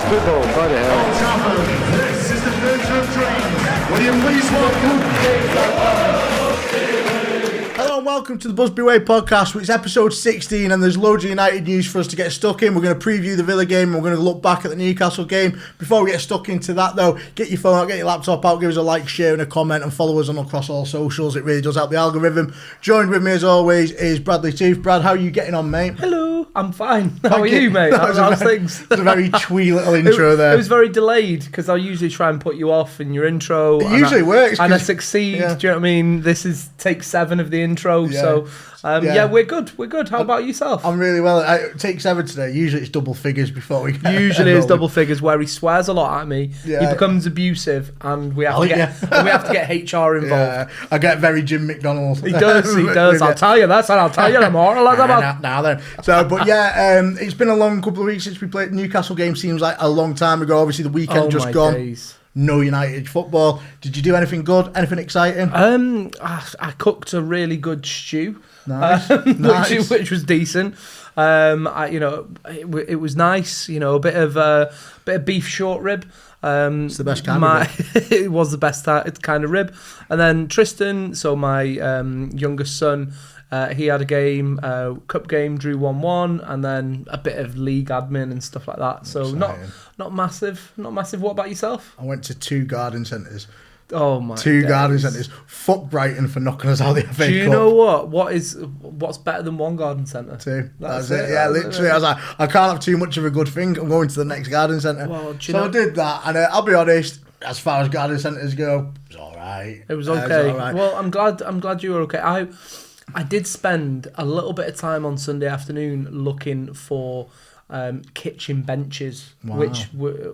football, by the hell. Old Trafford, this is the theatre of dreams. Will you please welcome... Hello and welcome to the Busby Way Podcast, which is episode 16, and there's loads of United news for us to get stuck in. We're going to preview the Villa game, and we're going to look back at the Newcastle game. Before we get stuck into that though, get your phone out, get your laptop out, give us a like, share and a comment, and follow us on across all socials. It really does help the algorithm. Joined with me as always is Bradley Tooth. Brad, how are you getting on, mate? Hello, I'm fine. How are you, mate? How's things? It's a very twee little intro there. It was very delayed because I usually try and put you off in your intro. It usually works. And I succeed. Yeah. Do you know what I mean? This is take 7 of the intro. Yeah. So, yeah, we're good. We're good. How about yourself? I'm really well. It takes 7 today. Usually it's double figures before we get Usually it's double figures where he swears a lot at me. Yeah. He becomes abusive and we have to get HR involved. Yeah, I get very Jim McDonald. He does. I'll tell you this and I'll tell you more. Now then. So, but yeah, it's been a long couple of weeks since we played the Newcastle game. Seems like a long time ago. Obviously, the weekend just gone. Days. No United football. Did you do anything good? Anything exciting? I cooked a really good stew. Nice. Which was decent. It was nice. You know, a bit of beef short rib. It's the best kind of rib. It was the best kind of rib. And then Tristan, so my youngest son, he had a game, cup game, drew 1-1, and then a bit of league admin and stuff like that. So exciting. not massive. What about yourself? I went to 2 garden centres. Oh my! 2 days. garden centres. Fuck Brighton for knocking us out of the FA Cup. Do you know what's better than 1 garden centre? 2. That's it. Yeah, literally. I was like, I can't have too much of a good thing. I'm going to the next garden centre. Well, I did that, and I'll be honest. As far as garden centres go, it was all right. It was okay. All right. Well, I'm glad you were okay. I did spend a little bit of time on Sunday afternoon looking for kitchen benches, which were,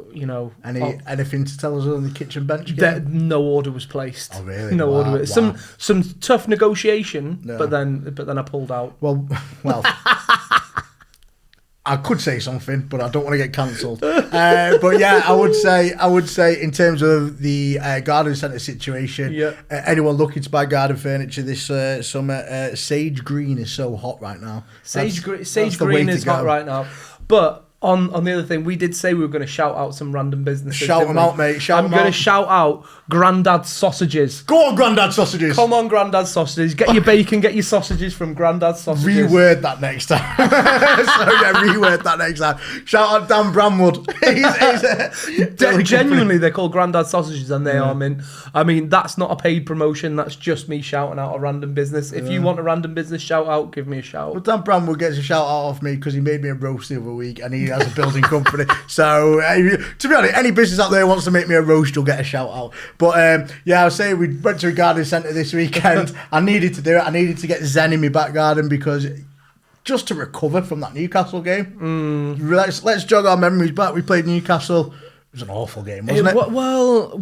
anything to tell us on the kitchen bench? No order was placed. Oh really? No order. Wow. Some tough negotiation, but then I pulled out. Well. I could say something, but I don't want to get cancelled. But yeah, I would say in terms of the garden centre situation, anyone looking to buy garden furniture this summer, sage green is so hot right now. Sage green is hot right now. But on the other thing, we did say we were going to shout out some random businesses. Shout them out, mate. I'm going to shout out Grandad Sausages. Go on, Grandad Sausages. Come on, Grandad Sausages. Get your bacon, get your sausages from Grandad Sausages. Reword that next time. Reword that next time. Shout out Dan Bramwood. Genuinely, they're called Grandad Sausages and they are mint. I mean, that's not a paid promotion. That's just me shouting out a random business. If you want a random business shout out, give me a shout. Well, Dan Bramwood gets a shout out off me because he made me a roast the other week and he has a building company. So, to be honest, any business out there wants to make me a roast, you'll get a shout out. But I was saying we went to a garden centre this weekend. I needed to do it. I needed to get zen in my back garden because just to recover from that Newcastle game. Let's jog our memories back. We played Newcastle. It was an awful game, wasn't it? Well,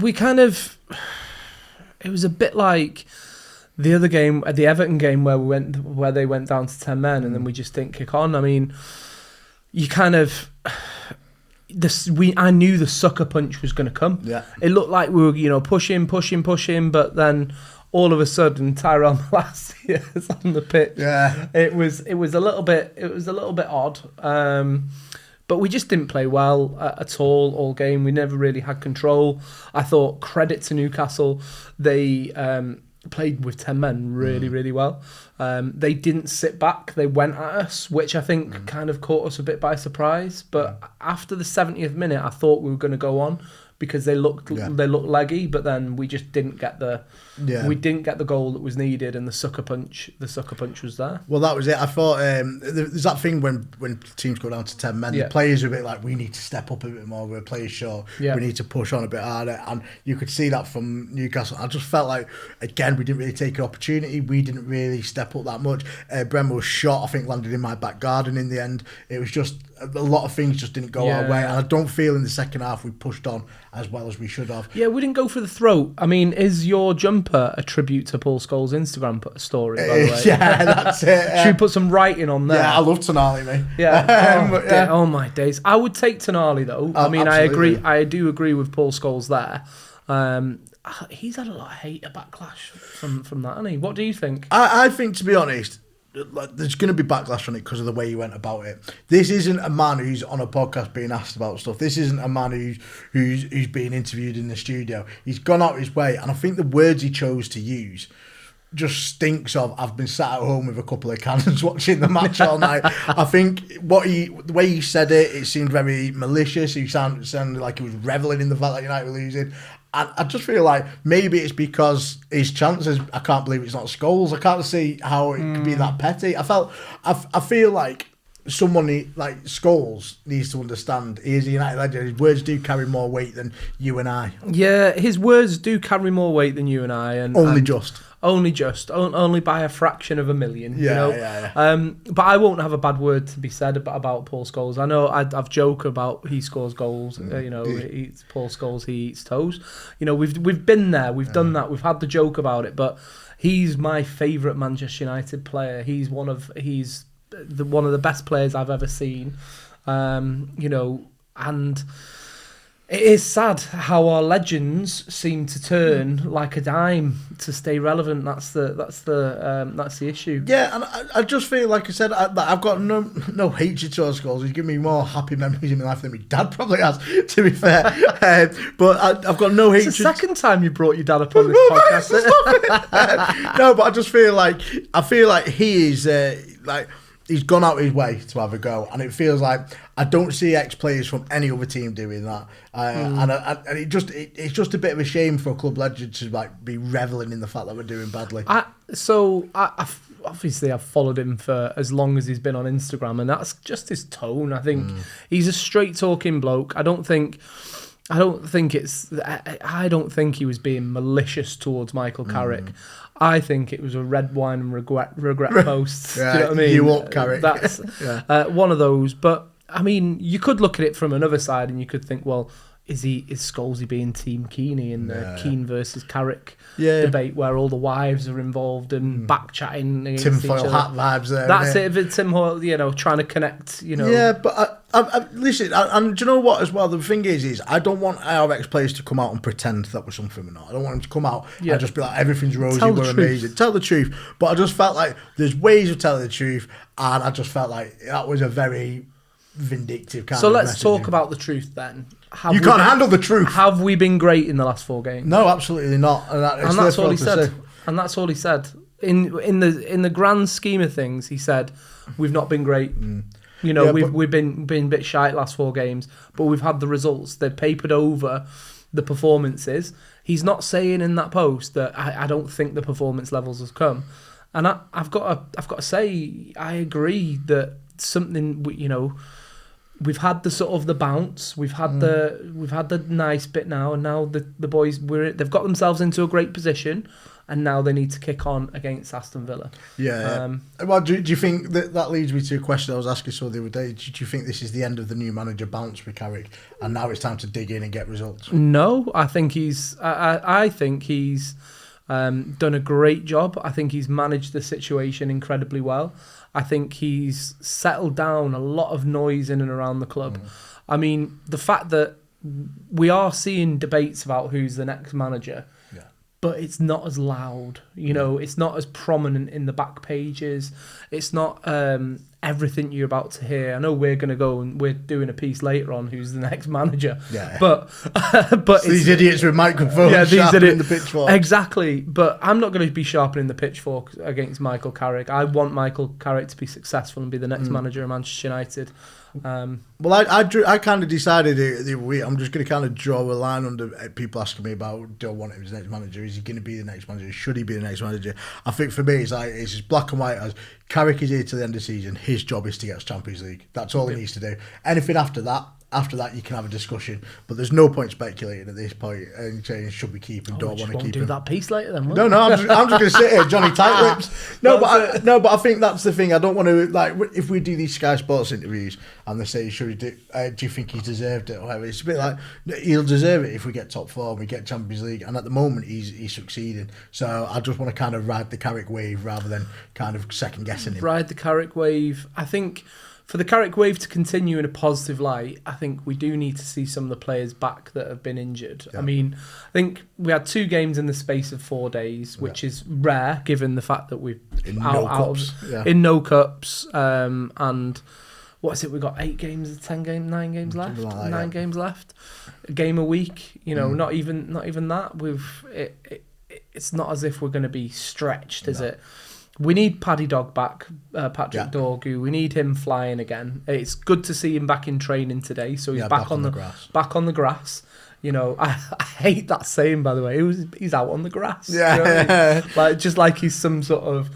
it was a bit like the other game, the Everton game where they went down to 10 men and then we just didn't kick on. I mean, you kind of... I knew the sucker punch was going to come. Yeah. It looked like we were, pushing, but then all of a sudden Tyrell Malacia is on the pitch. Yeah. It was a little bit odd. But we just didn't play well at all game. We never really had control. I thought credit to Newcastle, they played with 10 men really, really well. They didn't sit back. They went at us, which I think kind of caught us a bit by surprise. But after the 70th minute, I thought we were going to go on because they looked leggy, but then we just didn't get the goal that was needed, and the sucker punch was there. Well, that was it. I thought there's that thing when teams go down to 10 men, the players are a bit like, we need to step up a bit more. We're players short. We need to push on a bit harder, and you could see that from Newcastle. I just felt like, again, we didn't really take an opportunity. We didn't really step up that much. Bremmer's shot, I think, landed in my back garden in the end. It was just a lot of things just didn't go our way, and I don't feel in the second half we pushed on as well as we should have. Yeah, we didn't go for the throat. I mean, is your jumper a tribute to Paul Scholes' Instagram story, by the way? Yeah, that's it. Should we put some writing on there? Yeah, I love Tonali, mate. Yeah. Oh my days. I would take Tonali though. I mean, absolutely. I do agree with Paul Scholes there. He's had a lot of hate, a backlash from that, hasn't he? What do you think? I think, to be honest, like, there's going to be backlash on it because of the way he went about it. This isn't a man who's on a podcast being asked about stuff. This isn't a man who's being interviewed in the studio. He's gone out his way, and I think the words he chose to use just stinks of I've been sat at home with a couple of cannons watching the match all night. I think the way he said it seemed very malicious. He sounded like he was reveling in the fact that United were losing. And I just feel like maybe it's because his chances, I can't believe it's not Scholes. I can't see how it could be that petty. I feel like someone like Scholes needs to understand he is a United legend. His words do carry more weight than you and I. Yeah, his words do carry more weight than you and I. Only by a fraction of a million. Yeah. But I won't have a bad word to be said about Paul Scholes. I know I've joked about he scores goals. It's Paul Scholes, he eats toes. We've been there. We've done that. We've had the joke about it. But he's my favourite Manchester United player. He's one of the best players I've ever seen. And it is sad how our legends seem to turn like a dime to stay relevant. That's the issue. Yeah, and I just feel like I said I've got no hatred towards Scholes. He's given me more happy memories in my life than my dad probably has. To be fair, but I've got no hatred. It's the second time you brought your dad up on this podcast. No, but I just feel like he is he's gone out his way to have a go, and it feels like I don't see ex-players from any other team doing that, and it's just a bit of a shame for a club legend to be reveling in the fact that we're doing badly. Obviously I've followed him for as long as he's been on Instagram, and that's just his tone. I think he's a straight talking bloke. I don't think he was being malicious towards Michael Carrick. I think it was a red wine and regret post. Yeah, do you know what I mean? You up, Carrick. That's one of those. But I mean, you could look at it from another side, and you could think, well, is Scholesy being Team Keeney in the Keane versus Carrick debate where all the wives are involved and back chatting against tinfoil each other? hat vibes there. That's it. If Tim Hoyle, trying to connect, Yeah, but listen, and do you know what as well? The thing is I don't want our ex-players to come out and pretend that we're something we're not. I don't want them to come out and just be like, everything's rosy, we're amazing. Tell the truth. But I just felt like there's ways of telling the truth, and I just felt like that was a very vindictive kind of So let's messaging. talk about the truth then. You can't handle the truth. Have we been great in the last 4 games? No, absolutely not. And that's all he said. And that's all he said. In the grand scheme of things, he said, we've not been great. We've been a bit shy last 4 games, but we've had the results. They've papered over the performances. He's not saying in that post that I don't think the performance levels have come. And I've got to say, I agree that something, we've had the sort of the bounce, we've had the nice bit now, and now the boys they've got themselves into a great position, and now they need to kick on against Aston Villa. Well, do you think that leads me to a question I was asking so the other day? Do you think this is the end of the new manager bounce with Carrick, and now it's time to dig in and get results? No, I think he's done a great job. I think he's managed the situation incredibly well. I think he's settled down a lot of noise in and around the club. I mean, the fact that we are seeing debates about who's the next manager, but it's not as loud. It's not as prominent in the back pages. It's not everything you're about to hear. I know we're going to go and we're doing a piece later on who's the next manager. But these idiots with microphones sharpening the pitchfork. Exactly. But I'm not going to be sharpening the pitchfork against Michael Carrick. I want Michael Carrick to be successful and be the next manager of Manchester United. Well, I kind of decided the other week, I'm just going to kind of draw a line under people asking me about, do I want him as the next manager? Is he going to be the next manager? Should he be the next manager? I think for me, it's as black and white as Carrick is here to the end of the season. His job is to get us Champions League. That's all he needs to do. Anything after that, you can have a discussion, but there's no point speculating at this point and saying should we keep him, don't want to keep him. Do that piece later then. No, I'm just going to sit here, Johnny Tight-Lips. But I think that's the thing. I don't want to if we do these Sky Sports interviews and they say, "Should we do you think he deserved it?" or whatever. It's a bit like he'll deserve it if we get top 4 and we get Champions League. And at the moment, he's succeeding. So I just want to kind of ride the Carrick wave rather than kind of second guessing him. Ride the Carrick wave. I think. for the Carrick wave to continue in a positive light, I think we do need to see some of the players back that have been injured. Yeah. I mean, I think we had 2 games in the space of 4 days, which is rare given the fact that we're in no cups. And what is it? We've got 8 games, 10 games, 9 games left. Like 9 games left. A game a week. Not even that. It's not as if we're going to be stretched, is it? We need Paddy Dog back, Patrick Dorgu. We need him flying again. It's good to see him back in training today. So he's back on the grass. Back on the grass. I hate that saying, by the way. He's out on the grass. Yeah, you know what I mean? Like just like he's some sort of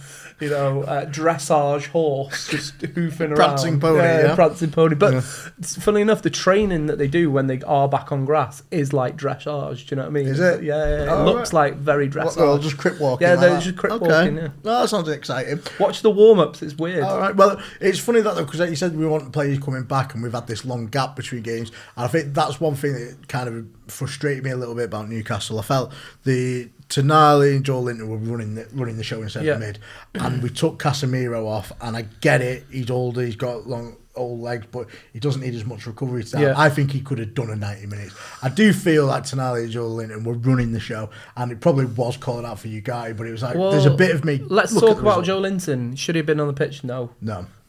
dressage horse just hoofing around. Prancing pony, prancing pony. But funnily enough, the training that they do when they are back on grass is like dressage. Do you know what I mean? Is it? Yeah. It looks like very dressage. Well, just crip walking. Yeah, they're just crip walking. Yeah. Well, that sounds exciting. Watch the warm-ups. It's weird. All right. Well, it's funny that though, because like you said, we want players coming back, and we've had this long gap between games. And I think that's one thing that kind of frustrated me a little bit about Newcastle. I felt the Tonali and Joel Linton were running the show in centre mid, and we took Casemiro off. And I get it; he's older, he's got old legs, but he doesn't need as much recovery time. I think he could have done a 90 minutes. I do feel like Tonali and Joel Linton were running the show, and it probably was called out for you guys, but it was like there's a bit of me. Let's talk about Joel Linton. Should he have been on the pitch? No.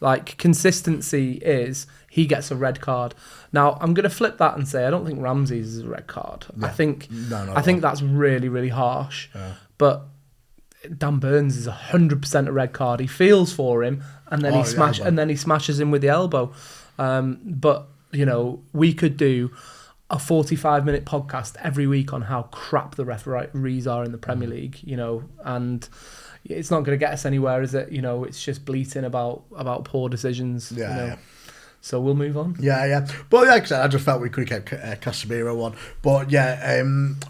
Like consistency is he gets a red card. Now I'm going to flip that and say I don't think Ramsey's is a red card. I think that's really, really harsh. But Dan Burns is 100% a red card. He feels for him, and then he smashes him with the elbow. But we could do a 45-minute podcast every week on how crap the referees are in the Premier League. And it's not going to get us anywhere, is it? It's just bleating about poor decisions. Yeah. So we'll move on. Yeah. But like I said, I just felt we could have kept Casemiro on. But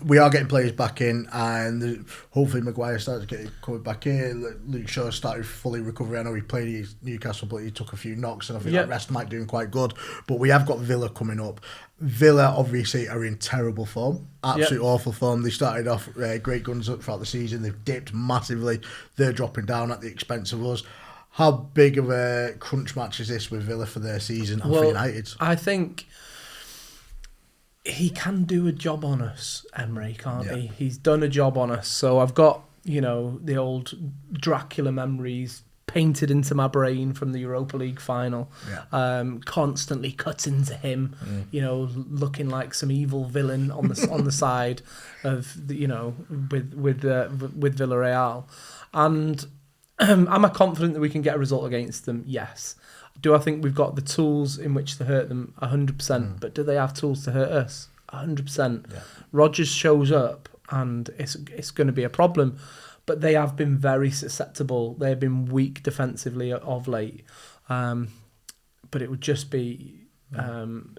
we are getting players back in, and hopefully Maguire starts coming back in. Luke Shaw started fully recovering. I know he played his Newcastle, but he took a few knocks, and I think the rest might do him quite good. But we have got Villa coming up. Villa obviously are in terrible form, absolute awful form. They started off great guns up throughout the season. They've dipped massively. They're dropping down at the expense of us. How big of a crunch match is this with Villa for their season and for United? I think he can do a job on us, Emery, can't he? He's done a job on us. So I've got, the old Dracula memories painted into my brain from the Europa League final. Constantly cutting to him, looking like some evil villain on the side of with Villarreal. And am I confident that we can get a result against them? Yes. Do I think we've got the tools in which to hurt them? 100%. But do they have tools to hurt us? 100%. Rodgers shows up, and it's going to be a problem. But they have been very susceptible. They've been weak defensively of late. But it would just be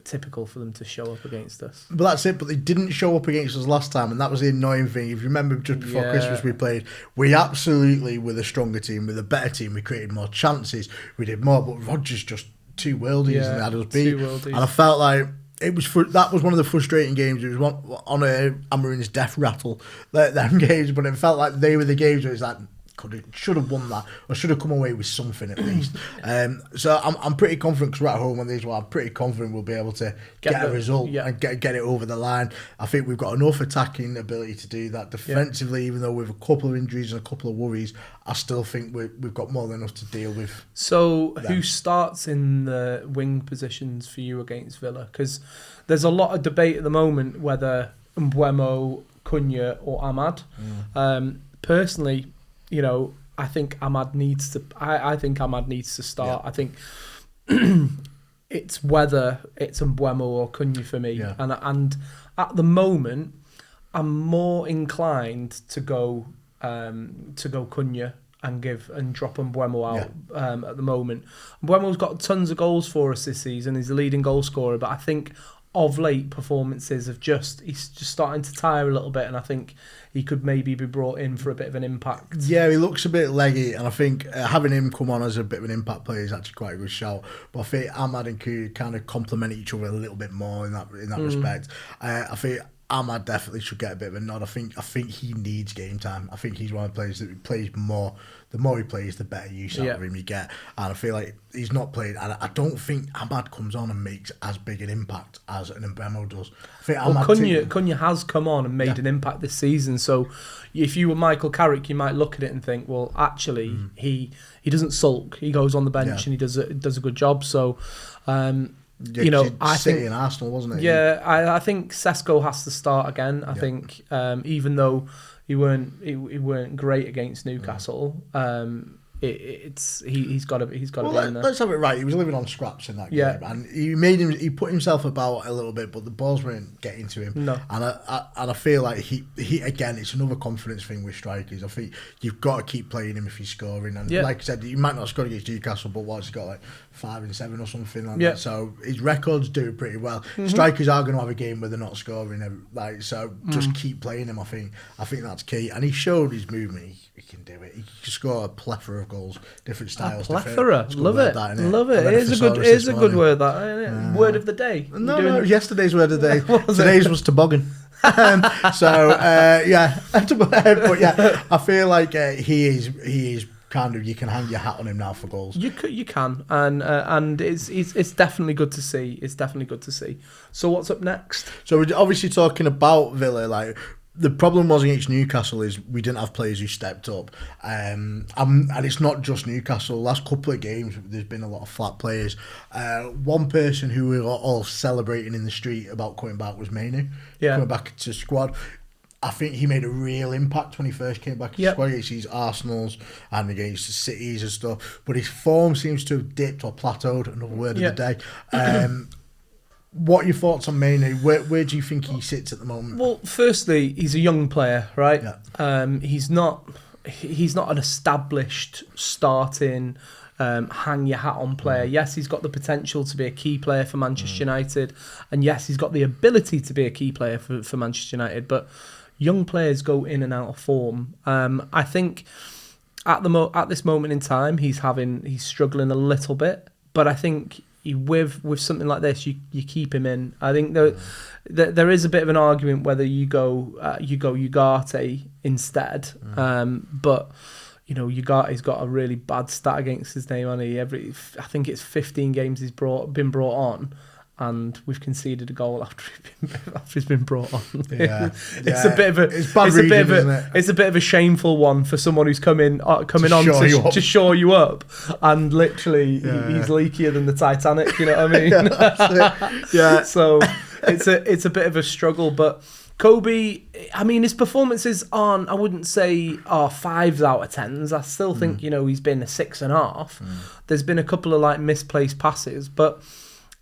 typical for them to show up against us. But that's it. But they didn't show up against us last time, and that was the annoying thing. If you remember, just before Christmas we played, we absolutely were the stronger team, with a better team. We created more chances, we did more, but Rodgers just two worldies and they had us beat. And I felt like that was one of the frustrating games. It was on Amarin's death rattle, them games, but it felt like they were the games where it's like, should have won that, or should have come away with something at least. So I'm pretty confident, because we're at home on these. I'm pretty confident we'll be able to get a result and get it over the line. I think we've got enough attacking ability to do that. Defensively, even though with a couple of injuries and a couple of worries, I still think we've got more than enough to deal with. So who starts in the wing positions for you against Villa? Because there's a lot of debate at the moment whether Mbeumo, Cunha or Ahmad. Personally, I think Ahmad needs to. I think Ahmad needs to start. I think it's whether it's Mbeumo or Cunha for me. And at the moment, I'm more inclined to go Cunha and drop Mbeumo out at the moment. Mbeumo's got tons of goals for us this season. He's the leading goal scorer, but I think of late performances he's just starting to tire a little bit, and I think he could maybe be brought in for a bit of an impact. Yeah, he looks a bit leggy, and I think having him come on as a bit of an impact player is actually quite a good shout. But I think Ahmad and Cunha kind of complement each other a little bit more in that respect. I think Ahmad definitely should get a bit of a nod. I think he needs game time. I think he's one of the players that plays more. The more he plays, the better use out of him you get. And I feel like he's not played. And I don't think Ahmad comes on and makes as big an impact as an Mbemo does. I think Cunha has come on and made an impact this season. So if you were Michael Carrick, you might look at it and think, well, actually, he doesn't sulk. He goes on the bench and he does a good job. So. I think in Arsenal, wasn't it? Yeah, I think Sesko has to start again. I think even though he weren't great against Newcastle, he's got to be in there. Let's have it right. He was living on scraps in that game, and he put himself about a little bit, but the balls weren't getting to him. No, and I feel like he again, it's another confidence thing with strikers. I think you've got to keep playing him if he's scoring, and like I said, he might not score against Newcastle, but what's he got, like 5 and 7 or something like that. So his records do pretty well. Strikers are going to have a game where they're not scoring, just keep playing him. I think that's key, and he showed his movement. He can do it. He can score a plethora of goals, different styles. A plethora, love it. It is a good word. That word of the day. No, yesterday's word of the day. Today's was toboggan. But I feel like he is kind of, you can hang your hat on him now for goals. You can, and it's definitely good to see. It's definitely good to see. So what's up next? So we're obviously talking about Villa. Like, the problem was against Newcastle is we didn't have players who stepped up, and it's not just Newcastle. Last couple of games, there's been a lot of flat players. One person who we were all celebrating in the street about coming back was Mainoo, coming back to squad. I think he made a real impact when he first came back to the squad against these Arsenals and against the Cities and stuff. But his form seems to have dipped or plateaued, another word of the day. What are your thoughts on Mainoo? Where do you think he sits at the moment? Well, firstly, he's a young player, right? Yeah. He's not an established starting hang your hat on player. Yes, he's got the potential to be a key player for Manchester United, and yes, he's got the ability to be a key player for Manchester United. But young players go in and out of form. I think at this moment in time, he's struggling a little bit, but I think with something like this, you keep him in. I think there is a bit of an argument whether you go Ugarte instead, but Ugarte's got a really bad stat against his name, hasn't he? I think it's 15 games he's been brought on, and we've conceded a goal after he's been brought on. It's a bit of a shameful one for someone who's coming on to shore you up, and literally he's leakier than the Titanic. You know what I mean? So it's a bit of a struggle, but Kobbie, I mean, his performances aren't, I wouldn't say, 5s out of 10s. I still think he's been a 6.5. There's been a couple of misplaced passes, but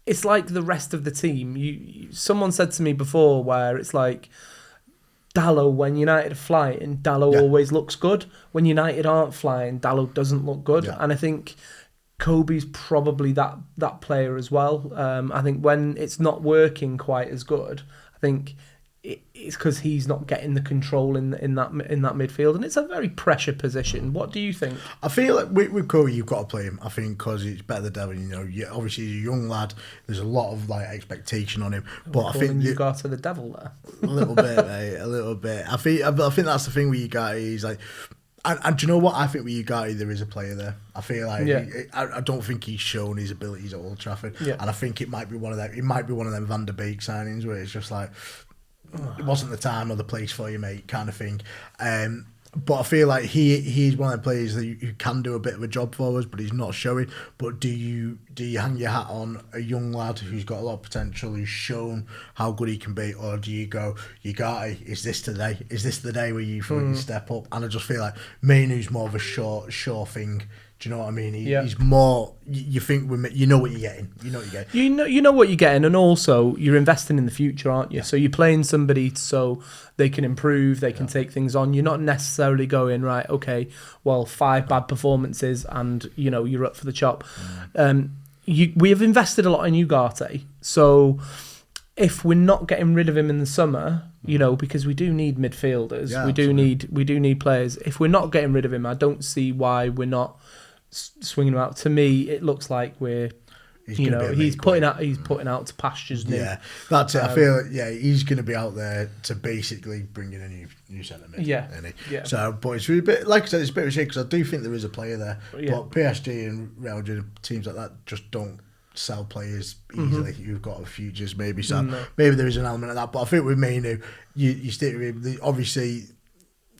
it's like the rest of the team. Someone said to me before where it's like Dalot, when United are flying, Dalot always looks good. When United aren't flying, Dalot doesn't look good. Yeah. And I think Kobbie's probably that player as well. I think when it's not working quite as good, I think it's because he's not getting the control in that midfield, and it's a very pressure position. What do you think? I feel like with Kobbie, you've got to play him. I think because it's better the devil. Obviously he's a young lad. There's a lot of expectation on him. But I think you got to the devil there a little bit, mate. A little bit. I think that's the thing with Ugarte. He's like. And do you know what? I think with Ugarte, there is a player there. I feel like I don't think he's shown his abilities at Old Trafford, and I think it might be one of them. It might be one of them Van der Beek signings where it's just like, it wasn't the time or the place for you, mate, kind of thing. But I feel like he's one of the players who can do a bit of a job for us, but he's not showing. But do you hang your hat on a young lad who's got a lot of potential, who's shown how good he can be, or do you go, Ugarte, is this today? Is this the day where you step up? And I just feel like Mainoo's more of a sure thing. Do you know what I mean? He's more. You think you know what you're getting. You know what you're getting. You know what you're getting, and also you're investing in the future, aren't you? So you're playing somebody so they can improve, they can take things on. You're not necessarily going right. Okay, well, 5 bad performances, and you're up for the chop. We have invested a lot in Ugarte, so if we're not getting rid of him in the summer, because we do need midfielders, we do need players. If we're not getting rid of him, I don't see why we're not swinging him out. To me, it looks like we're he's putting out to pastures new. Yeah, that's it. I feel he's going to be out there to basically bring in a new centre mid. Yeah. So, but it's a bit, like I said, it's a bit of a shame because I do think there is a player there. Yeah. But PSG and Real Madrid, teams like that, just don't sell players easily. You've got futures maybe, so maybe there is an element of that. But I think with Mainoo, you stick with him. Obviously,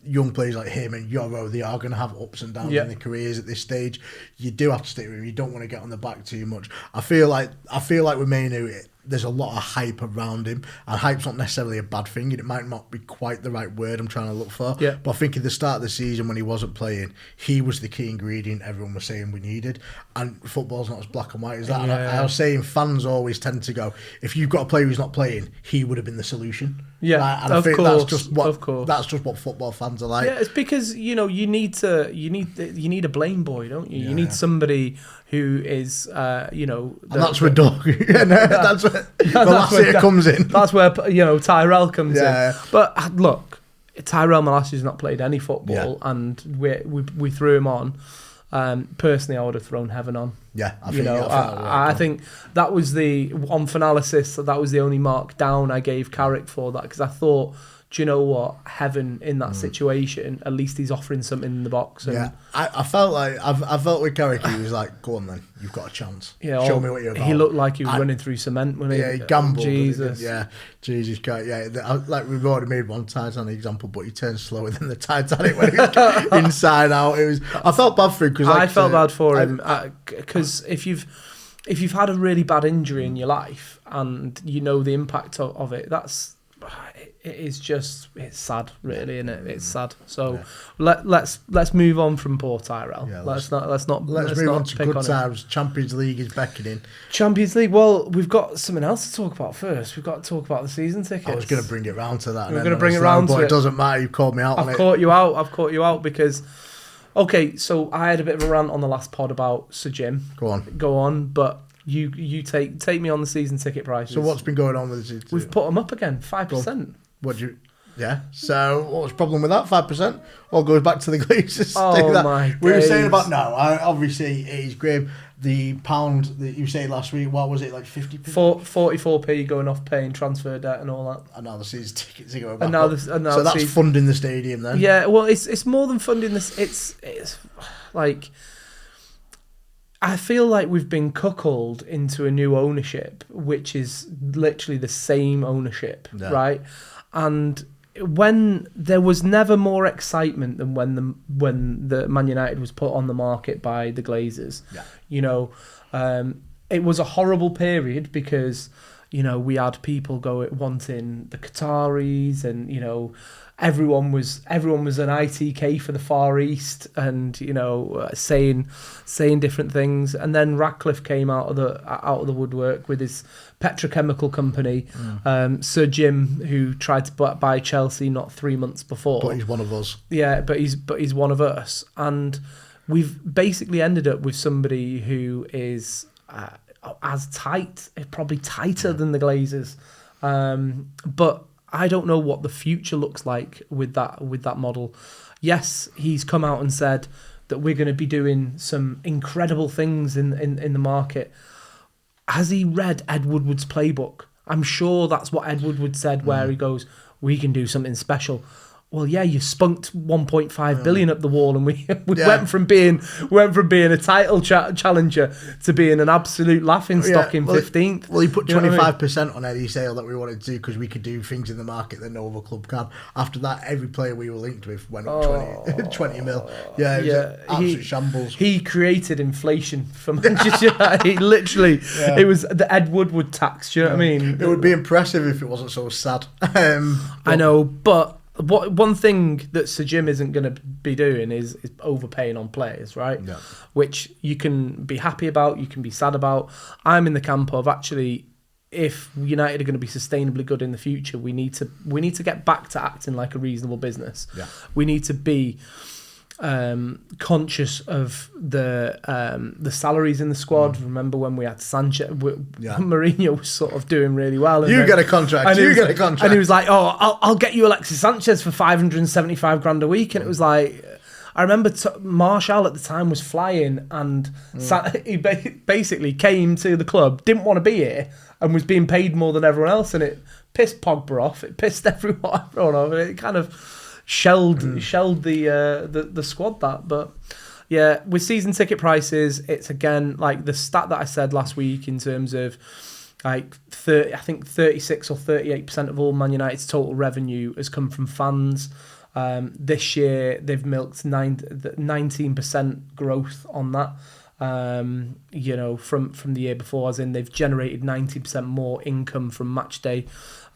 young players like him and Yoro, they are going to have ups and downs in their careers at this stage. You do have to stick with him. You don't want to get on the back too much. I feel like with Mainoo, there's a lot of hype around him, and hype's not necessarily a bad thing. It might not be quite the right word I'm trying to look for. Yeah. But I think at the start of the season when he wasn't playing, he was the key ingredient everyone was saying we needed. And football's not as black and white as that. And I was saying fans always tend to go, if you've got a player who's not playing, he would have been the solution. Yeah, right? And of I think course, that's just what football fans are like. Yeah, it's because you need a blame boy, don't you? Yeah. You need somebody who is and that's where Doug. That's where the last year comes in. That's where Tyrell comes in. But look, Tyrell Malassia's not played any football, and we threw him on. Personally, I would have thrown Heaven on. Yeah, I think that was on Finalysis. That was the only mark down I gave Carrick for that, because I thought, do you know what, Heaven in that situation, at least he's offering something in the box. And I felt with Carrick, he was like, go on then, you've got a chance. Yeah, show me what you're about. He looked like he was running through cement when he gambled. Jesus. Jesus Christ. Yeah, like we've already made one Titanic example, but he turned slower than the Titanic when he was inside out. I felt bad for him because I felt bad for him because if you've had a really bad injury in your life and you know the impact of it, it's sad, really, isn't it? It's sad. So let's move on from poor Tyrell. Yeah, let's move on to good times. Champions League is beckoning. Champions League. Well, we've got something else to talk about first. We've got to talk about the season tickets. I was going to bring it round to that. We're going to bring it round to it. It doesn't matter. You've called me out on it. I've caught you out because. Okay, so I had a bit of a rant on the last pod about Sir Jim. Go on, but. You take me on the season ticket prices. So what's been going on with the season ticket? We've put them up again, 5%. So what was the problem with that? 5%? All goes back to the Glazers. Oh my days. We were saying about obviously it is grim. The pound that you said last week, what was it, like 50p? 44p going off paying transfer debt and all that. And now the season tickets are going back up. So that's funding the stadium then. Yeah, well it's more than funding this. It's like, I feel like we've been cuckolded into a new ownership, which is literally the same ownership, right? And when there was never more excitement than when the Man United was put on the market by the Glazers. It was a horrible period because we had people wanting the Qataris, and everyone was an ITK for the Far East, and saying different things. And then Ratcliffe came out of the woodwork with his petrochemical company, Sir Jim, who tried to buy Chelsea not 3 months before. But he's one of us. Yeah, but he's one of us, and we've basically ended up with somebody who is as tight, probably tighter than the Glazers, but I don't know what the future looks like with that model. Yes, he's come out and said that we're going to be doing some incredible things in the market. Has he read Ed Woodward's playbook? I'm sure that's what Ed Woodward said, where he goes, we can do something special. Well, yeah, you spunked 1.5 billion up the wall, and we went from being a title challenger to being an absolute laughing stock in 15th. Well, he put 25% on Eddie Sale that we wanted to do because we could do things in the market that no other club can. After that, every player we were linked with went up 20 mil. Yeah, it was an absolute shambles. He created inflation for Manchester United. He literally, it was the Ed Woodward tax. Do you know what I mean? It would be impressive if it wasn't so sad. I know, but. One thing that Sir Jim isn't going to be doing is overpaying on players, right? Yeah. Which you can be happy about, you can be sad about. I'm in the camp of, actually, if United are going to be sustainably good in the future, we need to get back to acting like a reasonable business. Yeah. We need to be conscious of the salaries in the squad. Remember when we had Sanchez? Mourinho was sort of doing really well. You get a contract. And he was like, "Oh, I'll get you Alexis Sanchez for 575 grand a week." And it was like, I remember Martial at the time was flying, and he basically came to the club, didn't want to be here, and was being paid more than everyone else, and it pissed Pogba off. It pissed everyone off. It kind of shelled the squad that. But yeah, with season ticket prices, it's again like the stat that I said last week in terms of like 36 or 38% of all Man United's total revenue has come from fans. This year they've milked 19% growth on that. From the year before, as in they've generated 90% more income from match day.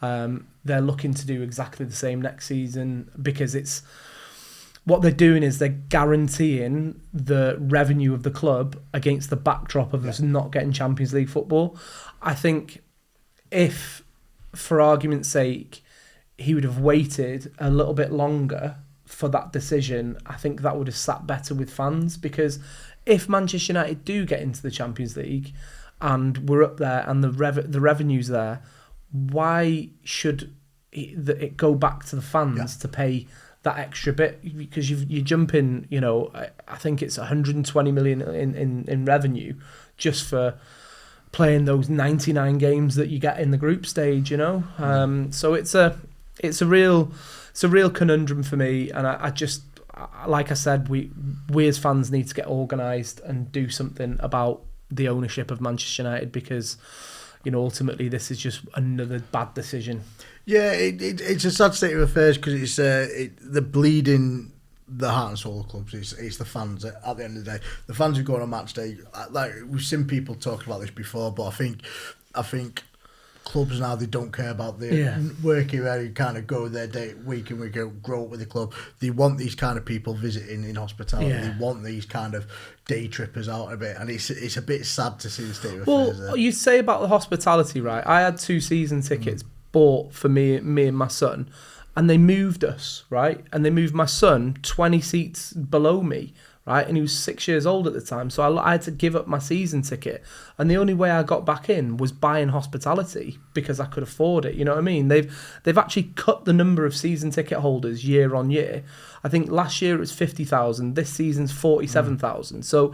They're looking to do exactly the same next season, because it's what they're doing is they're guaranteeing the revenue of the club against the backdrop of us not getting Champions League football. I think if, for argument's sake, he would have waited a little bit longer for that decision, I think that would have sat better with fans, because if Manchester United do get into the Champions League and we're up there and the revenue's there, why should it go back to the fans to pay that extra bit? Because you jump in, I think it's 120 million in revenue just for playing those 99 games that you get in the group stage, So it's a real conundrum for me, and I just, like I said, we as fans need to get organised and do something about the ownership of Manchester United, because ultimately this is just another bad decision. Yeah, it's a sad state of affairs, because it's the bleeding the heart and soul of clubs. It's the fans at the end of the day. The fans who go on a match day, like we've seen people talk about this before, but I think clubs now, they don't care about the working where you kind of go their day week in, week out, grow up with the club. They want these kind of people visiting in hospitality. They want these kind of day trippers out a bit, and it's a bit sad to see the state of affairs there. You say about the hospitality, right? I had 2 season tickets bought for me and my son, and they moved us, right? And they moved my son 20 seats below me, right? And he was 6 years old at the time, so I had to give up my season ticket, and the only way I got back in was buying hospitality, because I could afford it. You know what I mean? They've actually cut the number of season ticket holders year on year. I think last year it was 50,000. This season's 47,000. So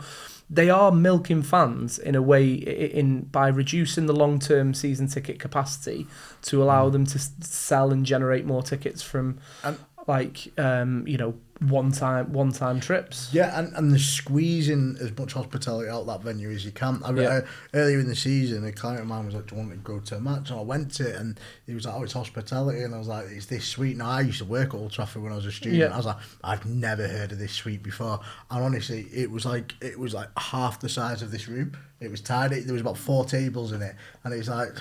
they are milking fans in a way by reducing the long-term season ticket capacity to allow them to sell and generate more tickets from one-time trips. Yeah, and they're squeezing as much hospitality out that venue as you can. Earlier in the season, a client of mine was like, "Do you want to go to a match?" And I went to it, and he was like, "Oh, it's hospitality," and I was like, "It's this suite." Now, I used to work at Old Trafford when I was a student. I was like, "I've never heard of this suite before," and honestly, it was like half the size of this room. It was tiny. There was about 4 tables in it, and it's like,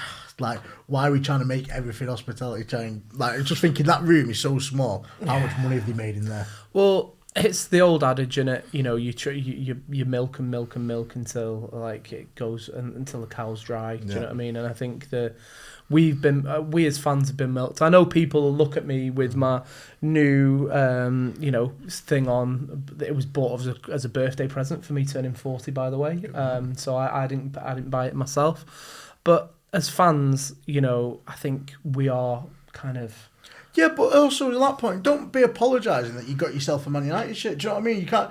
why are we trying to make everything hospitality? Just thinking that room is so small. How much money have they made in there? Well, it's the old adage, innit? You milk and milk and milk until it goes until the cow's dry. Do you know what I mean? And I think that we as fans have been milked. I know people look at me with my new thing on. It was bought as a birthday present for me turning 40, by the way. So I didn't buy it myself. But as fans, I think we are kind of. Yeah, but also at that point, don't be apologising that you got yourself a Man United shirt. Do you know what I mean? You can't,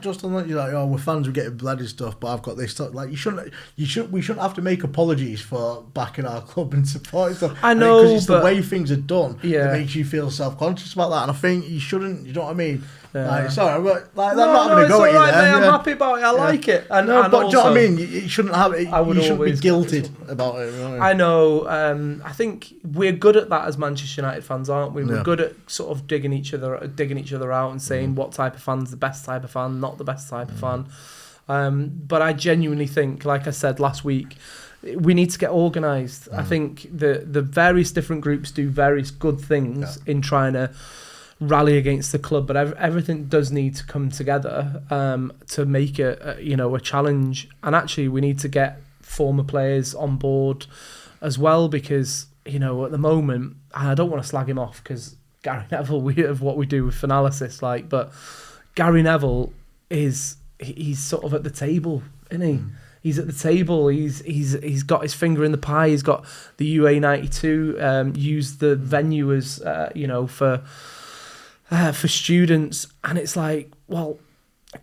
just on that, you're like, oh, we're fans, we're getting bloody stuff, but I've got this stuff. Like, we shouldn't have to make apologies for backing our club and supporting stuff. I know, because it's the way things are done that makes you feel self-conscious about that. And I think you shouldn't, you know what I mean? Sorry, but I'm not having a go at you there. I'm happy about it. I like it. But also, do you know what I mean? You shouldn't have it. You shouldn't be guilted about it. Really. I know. I think we're good at that as Manchester United fans, aren't we? We're good at sort of digging each other out and saying what type of fan's the best type of fan, not the best type of fan. But I genuinely think, like I said last week, we need to get organised. I think the various different groups do various good things in trying to rally against the club, but everything does need to come together to make a challenge. And actually, we need to get former players on board as well, because at the moment, and I don't want to slag him off because Gary Neville, we have what we do with Finalysis, but Gary Neville he's sort of at the table, isn't he? He's at the table. He's got his finger in the pie. He's got the UA92 used the venue as for for students, and it's like, well,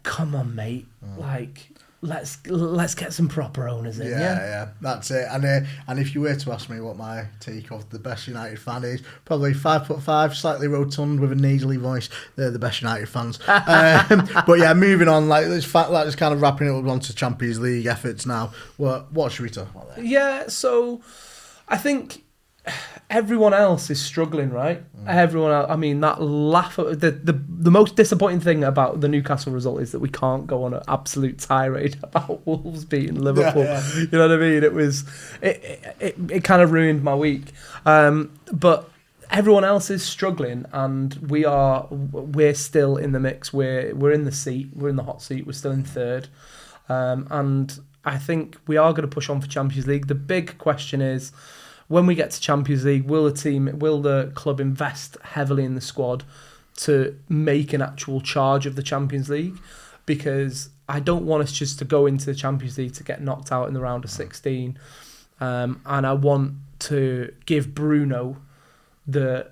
come on, mate, like. Let's get some proper owners in. Yeah, that's it. And if you were to ask me what my take of the best United fan is, probably 5'5", slightly rotund with a nasally voice. They're the best United fans. But yeah, moving on. Let's kind of wrapping it up onto Champions League efforts now. What should we talk about there? Yeah, so I think everyone else is struggling, right? Everyone else. I mean, that the most disappointing thing about the Newcastle result is that we can't go on an absolute tirade about Wolves beating Liverpool. Yeah. You know what I mean? It kind of ruined my week. But everyone else is struggling, and we're still in the mix. We're in the seat. We're in the hot seat. We're still in third, and I think we are going to push on for Champions League. The big question is, when we get to Champions League, will the club invest heavily in the squad to make an actual charge of the Champions League? Because I don't want us just to go into the Champions League to get knocked out in the round of 16. And I want to give Bruno the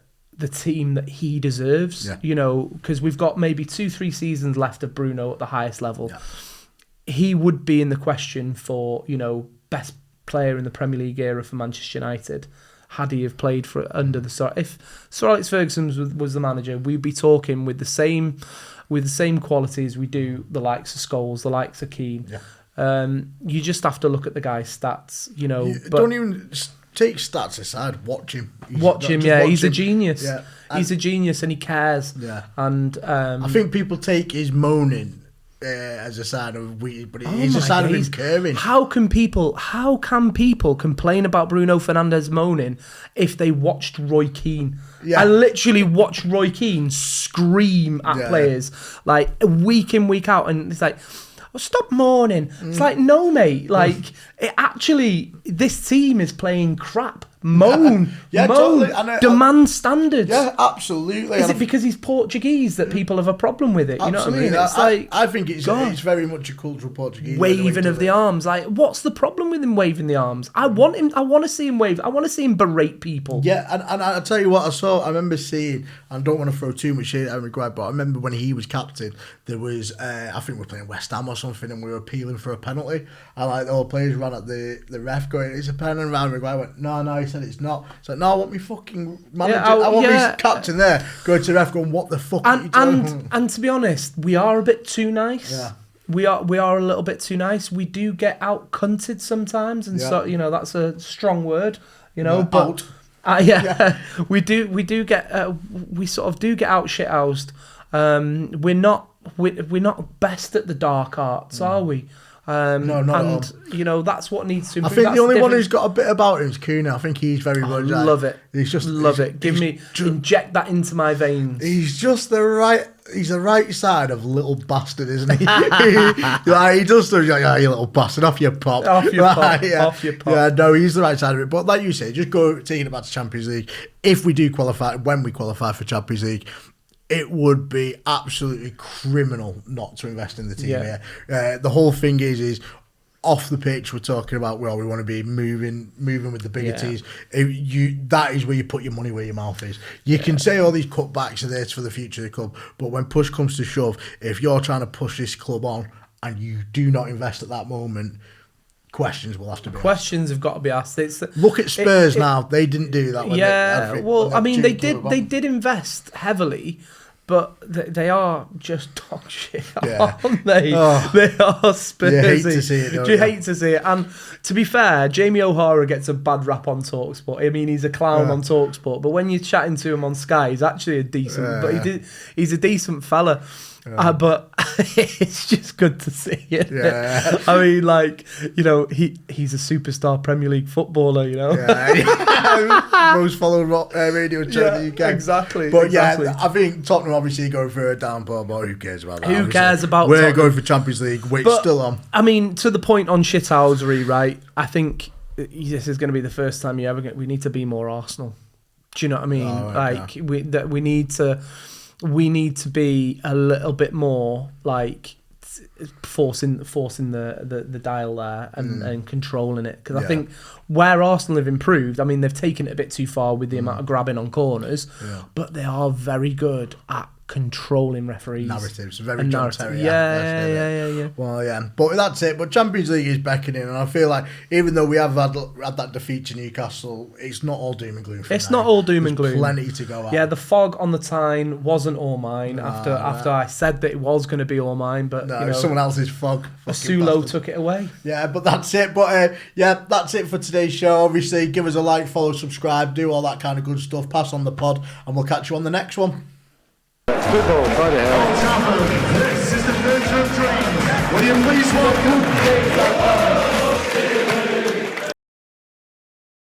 team that he deserves, because we've got maybe 2-3 seasons left of Bruno at the highest level. Yeah. He would be in the question for, best player in the Premier League era for Manchester United had he have played for under the if Sir Alex Ferguson was the manager, we'd be talking with the same qualities we do the likes of Scholes, the likes of Keane. You just have to look at the guy's stats, but don't even take stats aside. Watch him. He's a genius. Yeah. He's a genius, and he cares. Yeah, and I think people take his moaning as a sign of weak, but it's a sign of him caring. How can people complain about Bruno Fernandes moaning if they watched Roy Keane? Yeah. I literally watched Roy Keane scream at players like week in, week out, and it's like, well, stop mourning. It's like, no, mate. Like, this team is playing crap. Moan. Totally. Demand standards. Yeah, absolutely. Is it because he's Portuguese that people have a problem with it? You absolutely. know what I mean? I think it's very much a cultural Portuguese waving of the arms. Like, what's the problem with him waving the arms? I want to see him wave. I want to see him berate people. Yeah, and I'll tell you what I remember seeing, and I don't want to throw too much shade at Henry Maguire, but I remember when he was captain, there was, I think we were playing West Ham or something, and we were appealing for a penalty, and all the players ran at the ref going, it's a penalty, and Henry Maguire went, no, he said it's not. It's like, no, I want me fucking manager. I want me captain there going to the ref going, what the fuck are you doing? And to be honest, we are a bit too nice. Yeah. We are a little bit too nice. We do get out cunted sometimes, and so that's a strong word, but we do get we sort of do get out shithoused. We're not best at the dark arts, are we? No, not at all. That's what needs to improve. I think the only one who's got a bit about him is Cunha. I think he's very much. Love it. Love it. Inject that into my veins. He's just he's the right side of little bastard, isn't he? He does stuff like, you little bastard, off your pop. Off your pop. Yeah, no, he's the right side of it. But like you say, just taking it back to Champions League. If we do qualify, when we qualify for Champions League, it would be absolutely criminal not to invest in the team here. The whole thing is off the pitch, we're talking about, we want to be moving with the bigger teams. That is where you put your money where your mouth is. You can say all these cutbacks are there for the future of the club, but when push comes to shove, if you're trying to push this club on and you do not invest at that moment, questions will have to be asked. Questions have got to be asked. Look at Spurs now. They didn't do that. They did invest heavily, but they are just dog shit, aren't they? Oh, they are Spursy. You hate to see it, you hate to see it. And to be fair, Jamie O'Hara gets a bad rap on TalkSport. I mean, he's a clown on TalkSport, but when you're chatting to him on Sky, he's actually a decent. But he's a decent fella. But it's just good to see it. Yeah. I mean, he's a superstar Premier League footballer, Most followed radio channel in the UK. Exactly. But I think Tottenham obviously going for a downpour, but who cares about that? Who cares about We're Tottenham? Going for Champions League, which still on. I mean, to the point on shithousery, right? I think this is going to be the first time we need to be more Arsenal. Do you know what I mean? Oh, right, we need to be a little bit more forcing the dial there and controlling it, because I think where Arsenal have improved, I mean, they've taken it a bit too far with the amount of grabbing on corners, but they are very good at controlling referees. Narratives, very John Terry. Yeah. Well, yeah, but that's it. But Champions League is beckoning, and I feel like even though we have had that defeat to Newcastle, it's not all doom and gloom. It's not all doom and gloom. Plenty to go at. Yeah, the fog on the Tyne wasn't all mine after I said that it was going to be all mine, but someone else's fog. Sulo took it away. Yeah, but that's it. But that's it for today's show. Obviously, give us a like, follow, subscribe, do all that kind of good stuff. Pass on the pod, and we'll catch you on the next one. Football, by the hell. Old Trafford, this is the future of dreams. Will you please welcome